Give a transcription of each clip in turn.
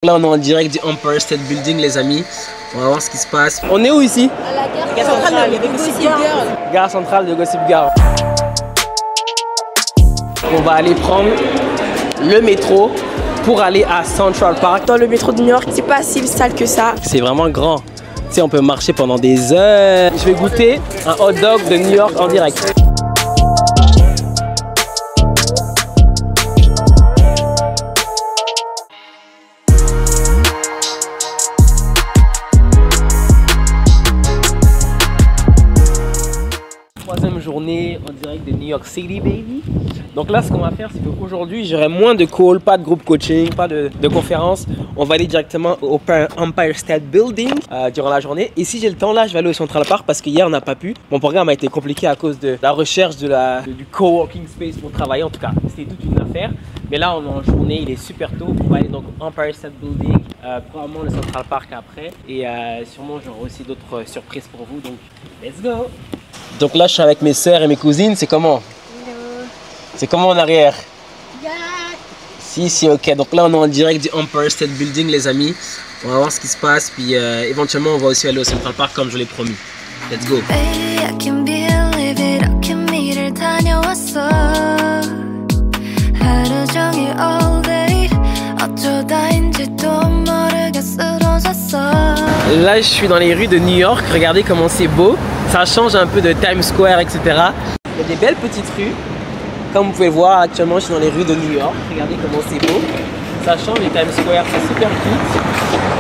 Là on est en direct du Empire State Building les amis, on va voir ce qui se passe. On est où ici? À la gare centrale de Gossip Girl. Gare centrale de Gossip Girl. On va aller prendre le métro pour aller à Central Park. Dans le métro de New York, c'est pas si sale que ça. C'est vraiment grand. Tu sais, on peut marcher pendant des heures. Je vais goûter un hot dog de New York en direct. Troisième journée en direct de New York City, baby. Donc là, ce qu'on va faire, c'est qu'aujourd'hui, j'aurai moins de calls, pas de groupe coaching, pas de conférence. On va aller directement au Empire State Building durant la journée. Et si j'ai le temps, là, je vais aller au Central Park parce qu'hier, on n'a pas pu. Mon programme a été compliqué à cause de la recherche du coworking space pour travailler. En tout cas, c'était toute une affaire. Mais là, on est en journée, il est super tôt. On va aller donc au Empire State Building, probablement le Central Park après. Et sûrement, j'aurai aussi d'autres surprises pour vous. Donc, let's go! Donc là, je suis avec mes sœurs et mes cousines. C'est comment? C'est comment en arrière? Si, ok. Donc là, on est en direct du Empire State Building, les amis. On va voir ce qui se passe. Puis éventuellement, on va aussi aller au Central Park comme je l'ai promis. Let's go. Là, je suis dans les rues de New York. Regardez comment c'est beau. Ça change un peu de Times Square, etc. Il y a des belles petites rues. Comme vous pouvez voir, actuellement, je suis dans les rues de New York. Regardez comment c'est beau. Ça change les Times Square, c'est super cute.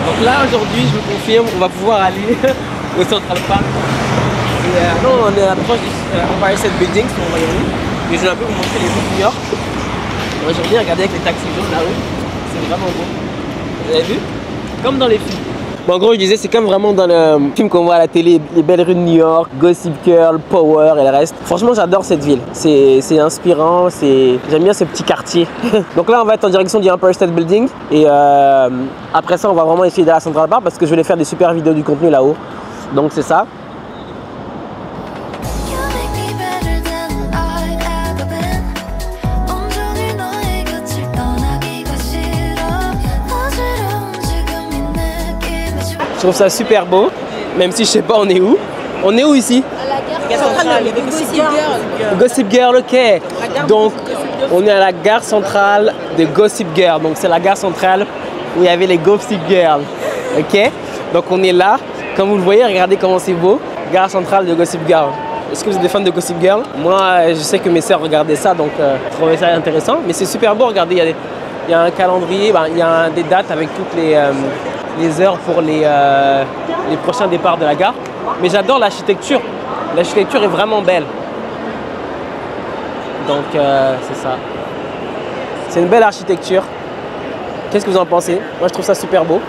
Donc là, aujourd'hui, je vous confirme, on va pouvoir aller au Central Park. Et, non, on est à l'approche du Empire State Building, c'est mon royaume. Mais je vais un peu vous montrer les rues de New York. Aujourd'hui, regardez avec les taxis jaunes là-haut. C'est vraiment beau. Vous avez vu? Comme dans les films. Bon, en gros, je disais, c'est comme vraiment dans le film qu'on voit à la télé, les belles rues de New York, Gossip Girl, Power et le reste. Franchement, j'adore cette ville. C'est inspirant, j'aime bien ce petit quartier. Donc là, on va être en direction du Empire State Building. Et après ça, on va vraiment essayer d'aller à Central Park parce que je voulais faire des super vidéos du contenu là-haut. Donc c'est ça. Je trouve ça super beau, même si je sais pas on est où. On est où ici? À la gare centrale de Gossip Girl. Gossip Girl, ok. Donc on est à la gare centrale de Gossip Girl. Donc c'est la gare centrale où il y avait les Gossip Girls. Ok. Donc on est là. Comme vous le voyez, regardez comment c'est beau. Gare centrale de Gossip Girl. Est-ce que vous êtes des fans de Gossip Girl? Moi, je sais que mes sœurs regardaient ça, donc je trouvais ça intéressant. Mais c'est super beau. Regardez, il y a un calendrier, il y a des dates avec toutes les heures pour les prochains départs de la gare. Mais j'adore l'architecture. L'architecture est vraiment belle. Donc c'est ça. C'est une belle architecture. Qu'est-ce que vous en pensez? Moi je trouve ça super beau.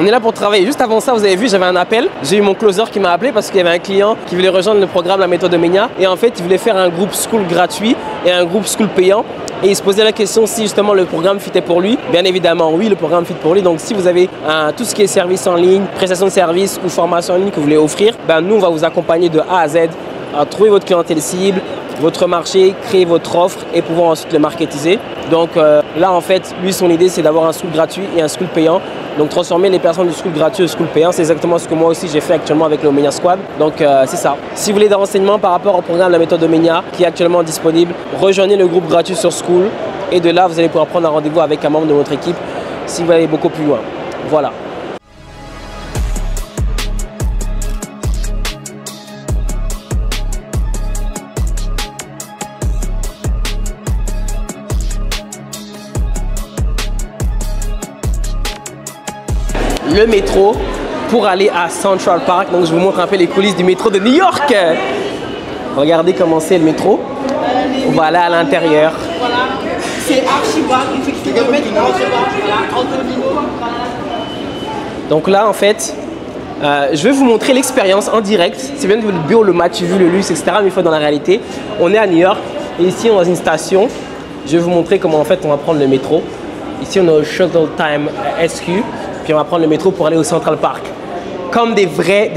On est là pour travailler. Juste avant ça, vous avez vu, j'avais un appel. J'ai eu mon closer qui m'a appelé parce qu'il y avait un client qui voulait rejoindre le programme La Méthode Omnia. Et en fait, il voulait faire un groupe school gratuit et un groupe school payant. Et il se posait la question si justement le programme fitait pour lui. Bien évidemment, oui, le programme fit pour lui. Donc si vous avez tout ce qui est service en ligne, prestation de service ou formation en ligne que vous voulez offrir, ben, nous, on va vous accompagner de A à Z à trouver votre clientèle cible, votre marché, créer votre offre et pouvoir ensuite le marketiser. Donc là, en fait, lui, son idée, c'est d'avoir un school gratuit et un school payant. Donc transformer les personnes du school gratuit au school payant, c'est exactement ce que moi aussi j'ai fait actuellement avec le Omnia Squad. Donc c'est ça. Si vous voulez des renseignements par rapport au programme La Méthode Omnia qui est actuellement disponible, rejoignez le groupe gratuit sur School et de là vous allez pouvoir prendre un rendez-vous avec un membre de votre équipe si vous allez beaucoup plus loin. Voilà. Le métro pour aller à Central Park. Donc je vous montre un peu les coulisses du métro de New York. Regardez comment c'est le métro. On va aller à l'intérieur. C'est archi bas. Donc là en fait, je vais vous montrer l'expérience en direct. C'est bien le bureau, le match, vu le luxe, etc. Mais il faut dans la réalité. On est à New York et ici on est dans une station. Je vais vous montrer comment en fait on va prendre le métro. Ici on est au Shuttle Time SQ. Puis on va prendre le métro pour aller au Central Park. Comme des vrais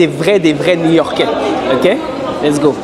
New-Yorkais. Ok? Let's go.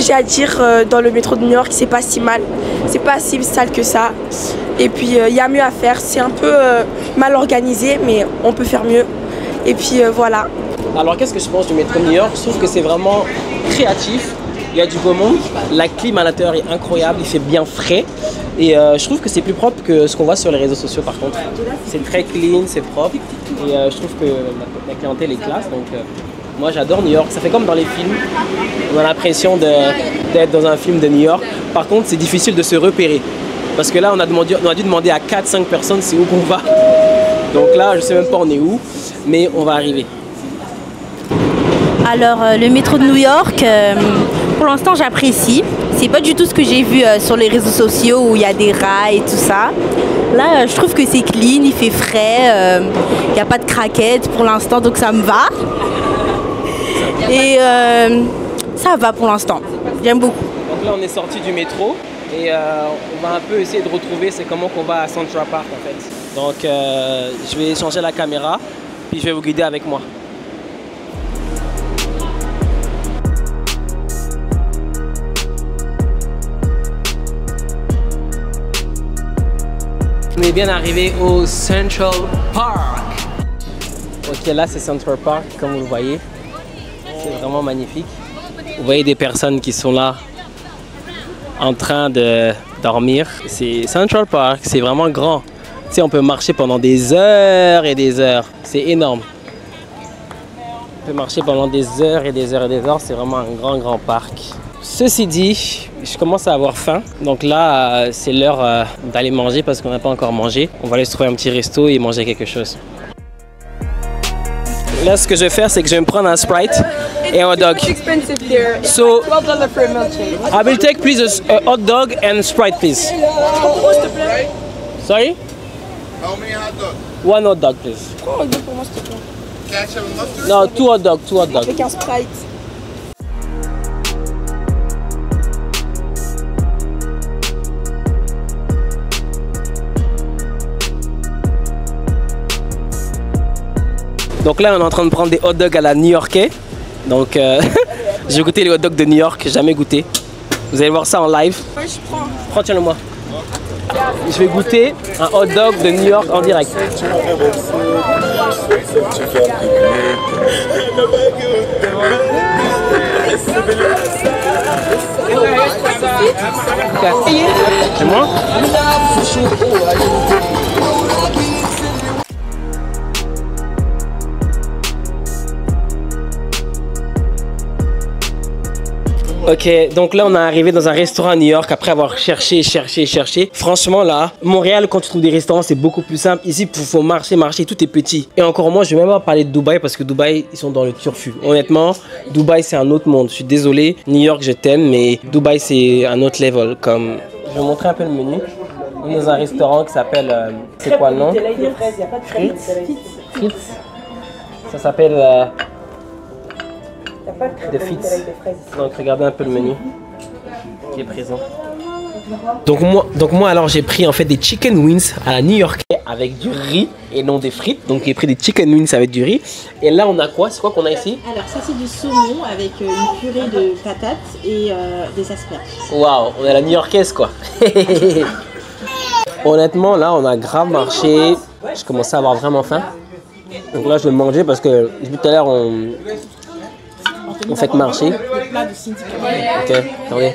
j'ai à dire dans le métro de New York, c'est pas si mal. C'est pas si sale que ça. Et puis il y a mieux à faire. C'est un peu mal organisé, mais on peut faire mieux. Et puis voilà. Alors qu'est-ce que je pense du métro de New York? Je trouve que c'est vraiment créatif. Il y a du beau monde. La clim à l'intérieur est incroyable. Il fait bien frais. Et je trouve que c'est plus propre que ce qu'on voit sur les réseaux sociaux par contre. C'est très clean, c'est propre. Et je trouve que la clientèle est classe. Donc moi j'adore New York. Ça fait comme dans les films. On a l'impression d'être dans un film de New York. Par contre c'est difficile de se repérer. Parce que là on a dû demander à 4-5 personnes c'est où qu'on va. Donc là je sais même pas on est où. Mais on va arriver. Alors le métro de New York, pour l'instant j'apprécie. C'est pas du tout ce que j'ai vu sur les réseaux sociaux où il y a des rats et tout ça. Là je trouve que c'est clean, il fait frais, il n'y a pas de craquettes pour l'instant donc ça me va. Et ça va pour l'instant, j'aime beaucoup. Donc là on est sorti du métro et on va un peu essayer de retrouver c'est comment qu'on va à Central Park en fait. Donc je vais changer la caméra puis je vais vous guider avec moi. On est bien arrivé au Central Park. Ok, là c'est Central Park, comme vous le voyez. C'est vraiment magnifique. Vous voyez des personnes qui sont là en train de dormir. C'est Central Park, c'est vraiment grand. Tu sais, on peut marcher pendant des heures et des heures. C'est énorme. On peut marcher pendant des heures et des heures et des heures. C'est vraiment un grand parc. Ceci dit, je commence à avoir faim. Donc là, c'est l'heure d'aller manger parce qu'on n'a pas encore mangé. On va aller se trouver un petit resto et manger quelque chose. Là, ce que je vais faire, c'est que je vais me prendre un Sprite et un hot dog. So, I will take please a hot dog and Sprite, please. Sorry? How many hot dogs? One hot dog, please. Prends un hot dog pour moi, s'il te plaît. Ketchup and mustard? No, two hot dogs. Avec un Sprite. Donc là, on est en train de prendre des hot dogs à la new-yorkais. Donc, j'ai goûté les hot dogs de New York, jamais goûté. Vous allez voir ça en live. Ouais, je prends. Prends, tiens-le moi. Je vais goûter un hot dog de New York en direct. Okay. C'est moi? Ok, donc là on est arrivé dans un restaurant à New York après avoir cherché. Franchement là, Montréal quand tu trouves des restaurants c'est beaucoup plus simple. Ici il faut marcher, tout est petit. Et encore moi je vais même pas parler de Dubaï parce que Dubaï ils sont dans le turfu. Honnêtement, Dubaï c'est un autre monde. Je suis désolé, New York je t'aime mais Dubaï c'est un autre level. Comme je vais vous montrer un peu le menu. On est dans un restaurant qui s'appelle, c'est quoi le nom? Fritz. Ça s'appelle... de Fitz. Donc regardez un peu le menu qui est présent. Donc moi alors j'ai pris en fait des chicken wings à la new-yorkais avec du riz et non des frites. Donc j'ai pris des chicken wings avec du riz. Et là on a quoi? C'est quoi qu'on a ici? Alors ça c'est du saumon avec une purée de patates et des asperges. Waouh, on est à la new-yorkaise quoi. Honnêtement là on a grave marché. Je commençais à avoir vraiment faim. Donc là je vais manger parce que tout à l'heure on fait que marcher. Ok, attendez.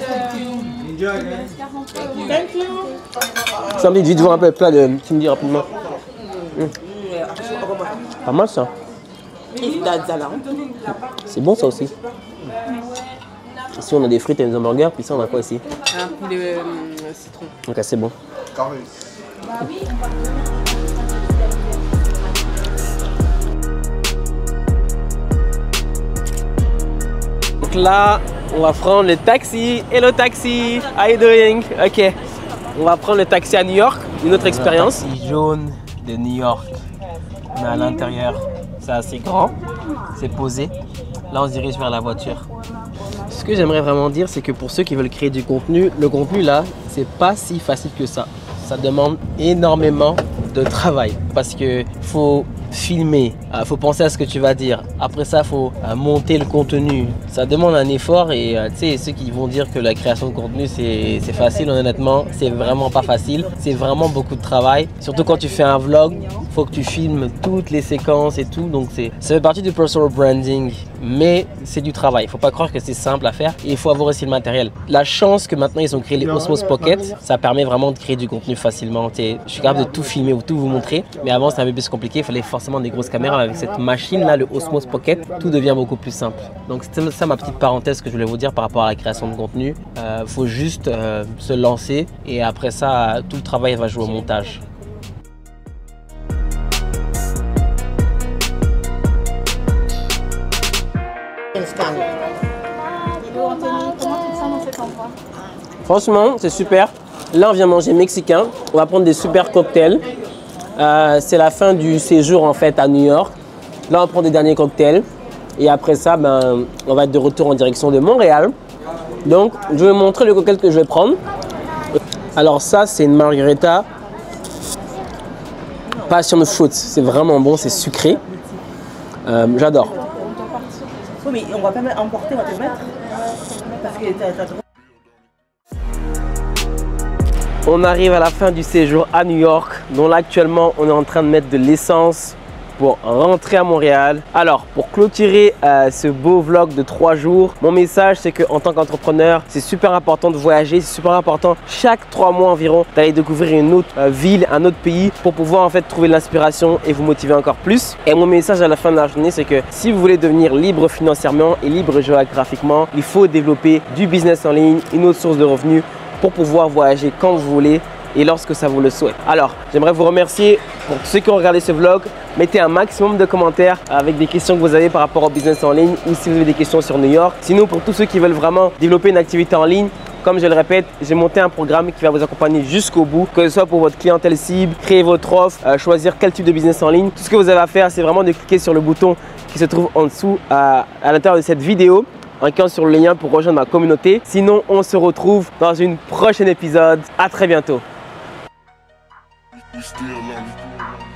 Je envie de vite voir un peu le plat de Cindy rapidement. Pas mal ça. C'est bon ça aussi. Ici on a des frites et des hamburgers, puis ça on a quoi ici? Un poulet citron. Ok, c'est bon. Donc là, on va prendre le taxi. Hello taxi, how you doing? Ok, on va prendre le taxi à New York, une autre expérience. Le taxi jaune de New York. On est à l'intérieur, c'est assez grand, c'est posé. Là, on se dirige vers la voiture. Ce que j'aimerais vraiment dire, c'est que pour ceux qui veulent créer du contenu, le contenu là, c'est pas si facile que ça. Ça demande énormément de travail parce que faut filmer, faut penser à ce que tu vas dire. Après ça, il faut monter le contenu. Ça demande un effort et tu sais, ceux qui vont dire que la création de contenu c'est facile, honnêtement, c'est vraiment pas facile. C'est vraiment beaucoup de travail. Surtout quand tu fais un vlog, il faut que tu filmes toutes les séquences et tout. Donc ça fait partie du personal branding, mais c'est du travail. Il faut pas croire que c'est simple à faire et il faut avoir aussi le matériel. La chance que maintenant ils ont créé les Osmos Pocket, ça permet vraiment de créer du contenu facilement. Je suis capable de tout filmer ou tout vous montrer, mais avant c'était un peu plus compliqué, il fallait forcément des grosses caméras. Avec cette machine là, le Osmos Pocket, tout devient beaucoup plus simple. Donc c'est ça ma petite parenthèse que je voulais vous dire par rapport à la création de contenu. Faut juste se lancer et après ça, tout le travail va jouer au montage. Franchement, c'est super. Là, on vient manger mexicain. On va prendre des super cocktails. C'est la fin du séjour en fait à New York. Là, on prend des derniers cocktails. Et après ça, on va être de retour en direction de Montréal. Donc, je vais vous montrer le cocktail que je vais prendre. Alors ça, c'est une margarita passion fruit. C'est vraiment bon, c'est sucré. J'adore. Oui, mais on va pas emporter, on va te mettre. Parce que t'as trop. On arrive à la fin du séjour à New York. Donc là, actuellement, on est en train de mettre de l'essence pour rentrer à Montréal. Alors, pour clôturer ce beau vlog de 3 jours, mon message, c'est qu'en tant qu'entrepreneur, c'est super important de voyager. C'est super important, chaque 3 mois environ, d'aller découvrir une autre ville, un autre pays pour pouvoir en fait trouver de l'inspiration et vous motiver encore plus. Et mon message à la fin de la journée, c'est que si vous voulez devenir libre financièrement et libre géographiquement, il faut développer du business en ligne, une autre source de revenus pour pouvoir voyager quand vous voulez et lorsque ça vous le souhaite. Alors, j'aimerais vous remercier pour tous ceux qui ont regardé ce vlog. Mettez un maximum de commentaires avec des questions que vous avez par rapport au business en ligne ou si vous avez des questions sur New York. Sinon, pour tous ceux qui veulent vraiment développer une activité en ligne, comme je le répète, j'ai monté un programme qui va vous accompagner jusqu'au bout, que ce soit pour votre clientèle cible, créer votre offre, choisir quel type de business en ligne. Tout ce que vous avez à faire, c'est vraiment de cliquer sur le bouton qui se trouve en dessous à l'intérieur de cette vidéo, en cliquant sur le lien pour rejoindre ma communauté. Sinon, on se retrouve dans une prochaine épisode. À très bientôt. You still love me.